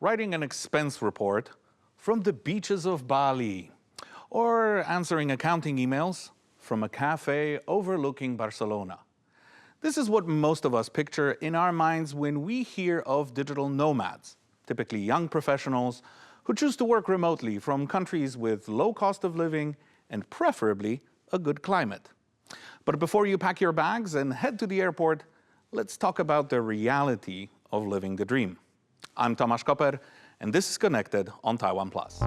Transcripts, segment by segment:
writing an expense report from the beaches of Bali, or answering accounting emails from a cafe overlooking Barcelona. This is what most of us picture in our minds when we hear of digital nomads, typically young professionals who choose to work remotely from countries with low cost of living and preferably a good climate. But before you pack your bags and head to the airport, let's talk about the reality of living the dream. I'm Tomasz Koper, and this is Connected on Taiwan Plus.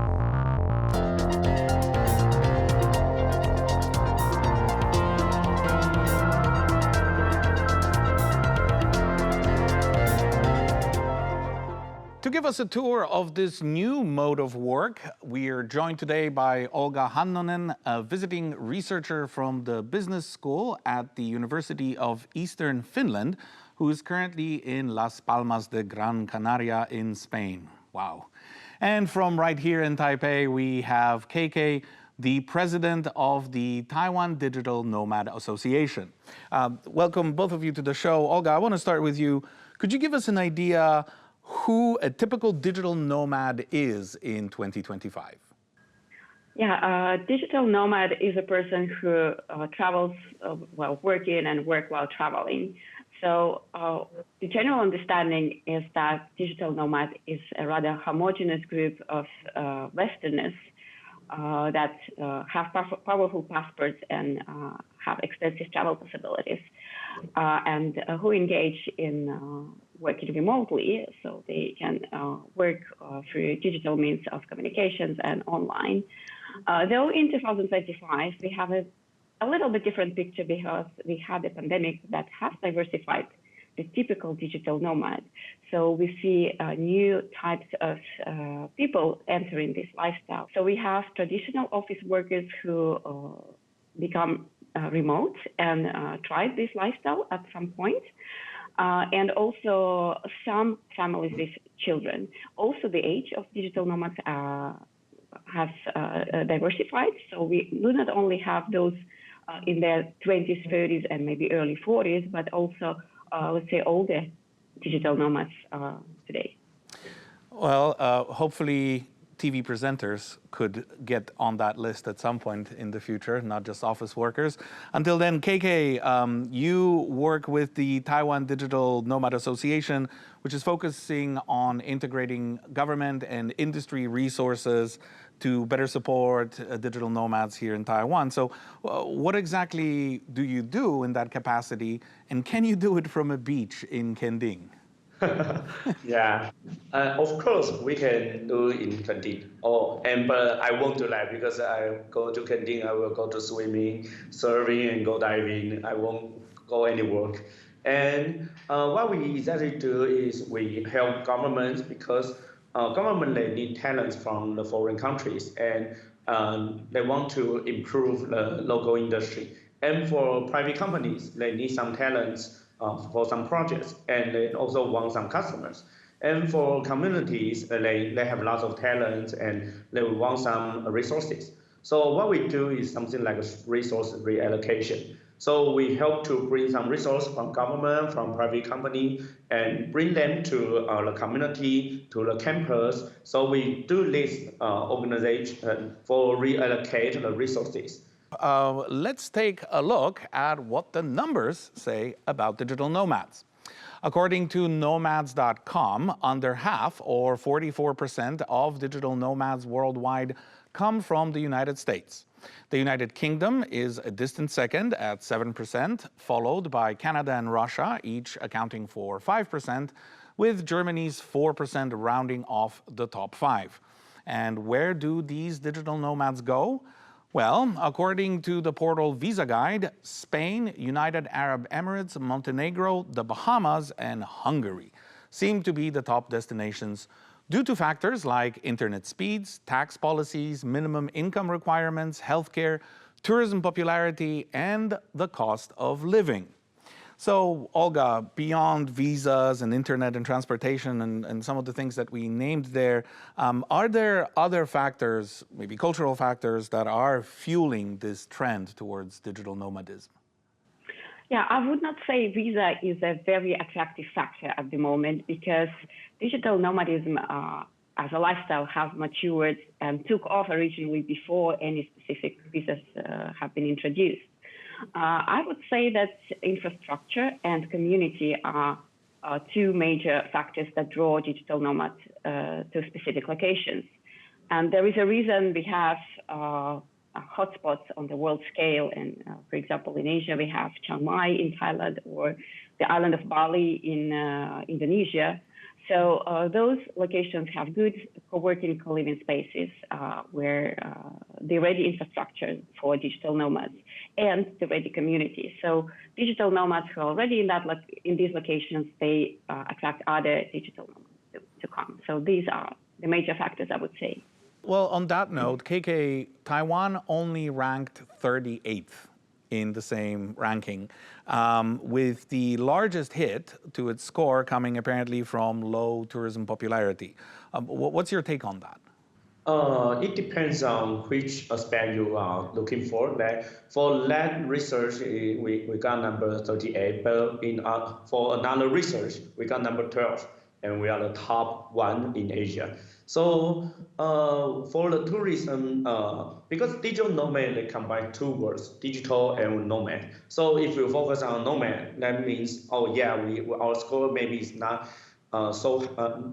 To give us a tour of this new mode of work, we are joined today by Olga Hannonen, a visiting researcher from the business school at the University of Eastern Finland, who is currently in Las Palmas de Gran Canaria in Spain. Wow. And from right here in Taipei, we have KK, the president of the Taiwan Digital Nomad Association. Welcome both of you to the show. Olga, I want to start with you. Could you give us an idea who a typical digital nomad is in 2025? Yeah, a digital nomad is a person who travels while working and work while traveling. So the general understanding is that digital nomad is a rather homogeneous group of Westerners that have powerful passports and have extensive travel possibilities, and who engage in working remotely, so they can work through digital means of communications and online. Though in 2025, we have a little bit different picture because we had a pandemic that has diversified the typical digital nomad. So we see new types of people entering this lifestyle. So we have traditional office workers who become remote and tried this lifestyle at some point. And also some families with children. Also, the age of digital nomads has diversified. So we do not only have those in their 20s, 30s, and maybe early 40s, but also, let's say, older digital nomads today. Well, hopefully TV presenters could get on that list at some point in the future, not just office workers. Until then, KK, you work with the Taiwan Digital Nomad Association, which is focusing on integrating government and industry resources to better support digital nomads here in Taiwan. So what exactly do you do in that capacity, and can you do it from a beach in Kending? Yeah, of course we can do in Kending. But I won't do that because I go to Kending, I will go to swimming, surfing, and go diving. I won't go any work. And what we exactly do is we help governments because government they need talents from the foreign countries and they want to improve the local industry. And for private companies, they need some talents for some projects, and they also want some customers. And for communities, they have lots of talents and they want some resources. So what we do is something like a resource reallocation. So we help to bring some resources from government, from private company, and bring them to the community, to the campus. So we do this organization for reallocate the resources. Let's take a look at what the numbers say about digital nomads. According to nomads.com, under half, or 44% of digital nomads worldwide come from the United States. The United Kingdom is a distant second at 7%, followed by Canada and Russia, each accounting for 5%, with Germany's 4% rounding off the top 5. And where do these digital nomads go? Well, according to the portal Visa Guide, Spain, United Arab Emirates, Montenegro, the Bahamas, and Hungary seem to be the top destinations due to factors like internet speeds, tax policies, minimum income requirements, healthcare, tourism popularity, and the cost of living. So, Olga, beyond visas and internet and transportation and some of the things that we named there, are there other factors, maybe cultural factors, that are fueling this trend towards digital nomadism? Yeah, I would not say visa is a very attractive factor at the moment because digital nomadism as a lifestyle has matured and took off originally before any specific visas have been introduced. I would say that infrastructure and community are two major factors that draw digital nomads to specific locations. And there is a reason we have hotspots on the world scale. And for example, in Asia, we have Chiang Mai in Thailand or the island of Bali in Indonesia. So those locations have good co-working, co-living spaces where the ready infrastructure for digital nomads and the ready community. So digital nomads who are already in these locations, they attract other digital nomads to come. So these are the major factors, I would say. Well, on that note, KK, Taiwan only ranked 38th in the same ranking, with the largest hit to its score coming apparently from low tourism popularity. What's your take on that? It depends on which aspect you are looking for. Like for lab research, we got number 38, but for another research, we got number 12, and we are the top one in Asia. So for the tourism, because digital nomad, they combine two words, digital and nomad. So if you focus on nomad, that means, oh yeah, our score maybe is not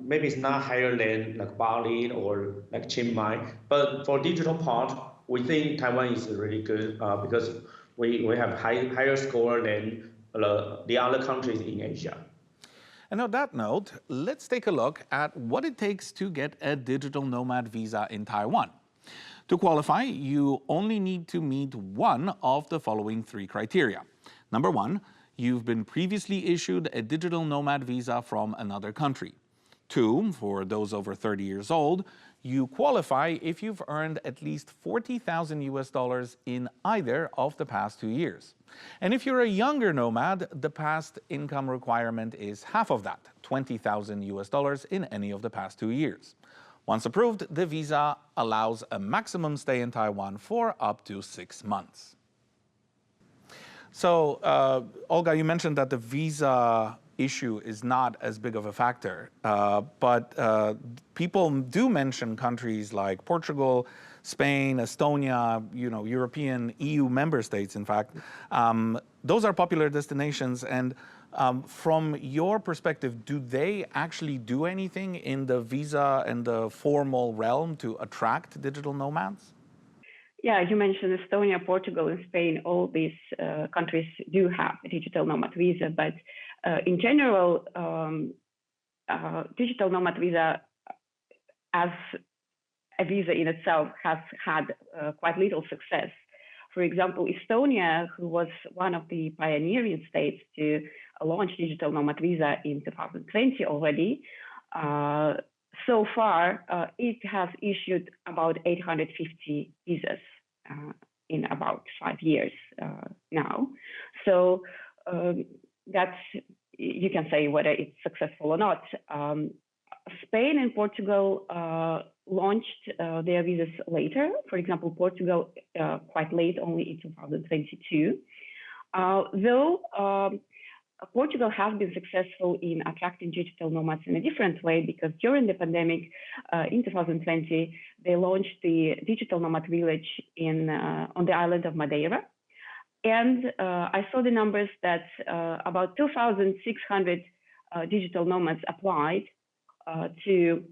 maybe it's not higher than like Bali or like Chiang Mai, but for digital part, we think Taiwan is really good because we have higher score than the other countries in Asia. And on that note, let's take a look at what it takes to get a digital nomad visa in Taiwan. To qualify, you only need to meet one of the following three criteria. Number one, you've been previously issued a digital nomad visa from another country. Two, for those over 30 years old, you qualify if you've earned at least 40,000 US dollars in either of the past 2 years. And if you're a younger nomad, the past income requirement is half of that, 20,000 US dollars in any of the past 2 years. Once approved, the visa allows a maximum stay in Taiwan for up to 6 months. So, Olga, you mentioned that the visa issue is not as big of a factor, but people do mention countries like Portugal, Spain, Estonia, European EU member states, in fact. Those are popular destinations, and from your perspective, do they actually do anything in the visa and the formal realm to attract digital nomads? Yeah, you mentioned Estonia, Portugal, and Spain. All these countries do have a digital nomad visa, but in general, digital nomad visa as a visa in itself has had quite little success. For example, Estonia, who was one of the pioneering states to launch digital nomad visa in 2020 already, so far it has issued about 850 visas in about 5 years now. So that's, you can say whether it's successful or not. Spain and Portugal launched their visas later. For example, Portugal quite late, only in 2022. Though Portugal has been successful in attracting digital nomads in a different way, because during the pandemic in 2020, they launched the digital nomad village on the island of Madeira. And I saw the numbers that about 2,600 digital nomads applied to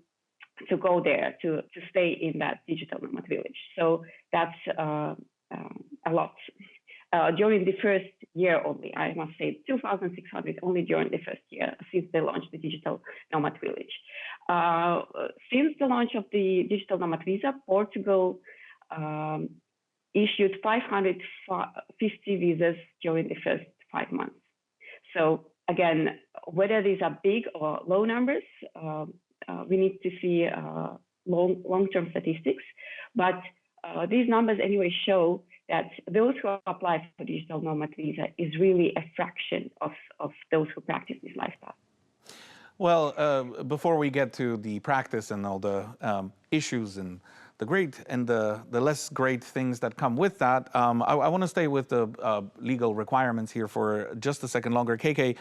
go there, to stay in that digital nomad village. So that's a lot. During the first year only, I must say 2,600 only during the first year since they launched the digital nomad village. Since the launch of the digital nomad visa, Portugal issued 550 visas during the first 5 months. So again, whether these are big or low numbers, we need to see long-term statistics. But these numbers anyway show that those who apply for digital nomad visa is really a fraction of those who practice this lifestyle. Well, before we get to the practice and all the issues and great and the less great things that come with that. I want to stay with the legal requirements here for just a second longer. KK,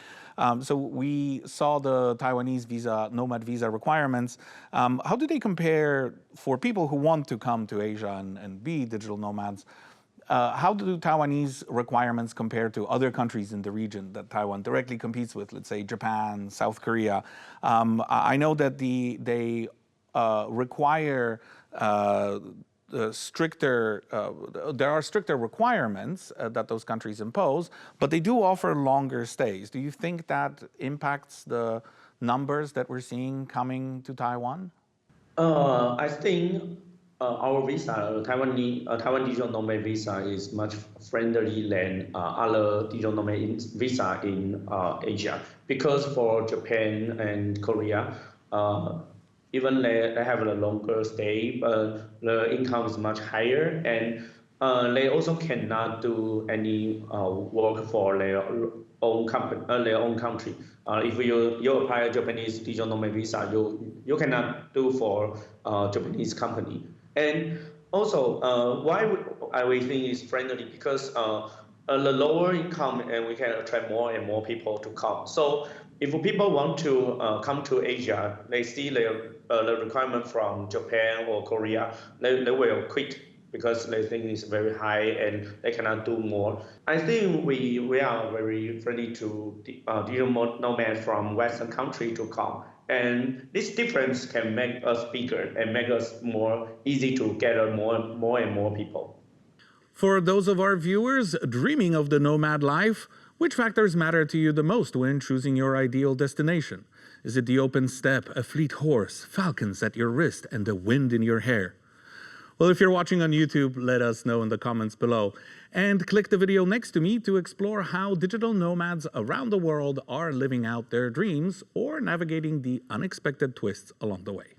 so we saw the Taiwanese visa, Nomad visa requirements. How do they compare for people who want to come to Asia and be digital nomads? How do Taiwanese requirements compare to other countries in the region that Taiwan directly competes with, let's say Japan, South Korea? I know that they require stricter, there are stricter requirements that those countries impose, but they do offer longer stays. Do you think that impacts the numbers that we're seeing coming to Taiwan? I think our visa, Taiwan digital nomad visa, is much friendly than other digital nomad visa in Asia. Because for Japan and Korea, even they have a longer stay, but the income is much higher, and they also cannot do any work for their own company, their own country. If you apply a Japanese digital nomad visa, you cannot do for Japanese company. And also, why I would think is friendly because the lower income and we can attract more and more people to come. So if people want to come to Asia, they see the requirement from Japan or Korea, they will quit because they think it's very high and they cannot do more. I think we are very friendly to digital nomads from Western country to come. And this difference can make us bigger and make us more easy to gather more and more people. For those of our viewers dreaming of the nomad life, which factors matter to you the most when choosing your ideal destination? Is it the open steppe, a fleet horse, falcons at your wrist, and the wind in your hair? Well, if you're watching on YouTube, let us know in the comments below. And click the video next to me to explore how digital nomads around the world are living out their dreams or navigating the unexpected twists along the way.